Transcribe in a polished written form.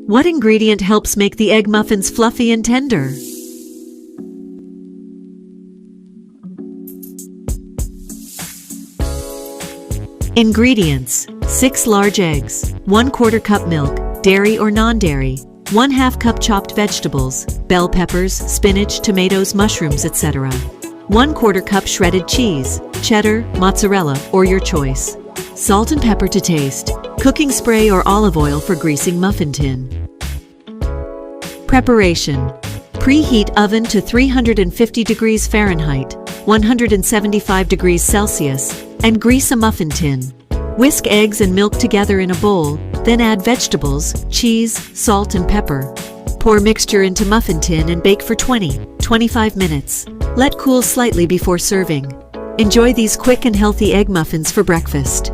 What ingredient helps make the egg muffins fluffy and tender? Ingredients: 6 large eggs, 1/4 cup milk, dairy or non-dairy, 1/2 cup chopped vegetables, bell peppers, spinach, tomatoes, mushrooms, etc. 1/4 cup shredded cheese, cheddar, mozzarella, or your choice. Salt and pepper to taste. Cooking spray or olive oil for greasing muffin tin. Preparation: preheat oven to 350 degrees Fahrenheit, 175 degrees Celsius, and grease a muffin tin. Whisk eggs and milk together in a bowl, then add vegetables, cheese, salt, and pepper. Pour mixture into muffin tin and bake for 20-25 minutes. Let cool slightly before serving. Enjoy these quick and healthy egg muffins for breakfast.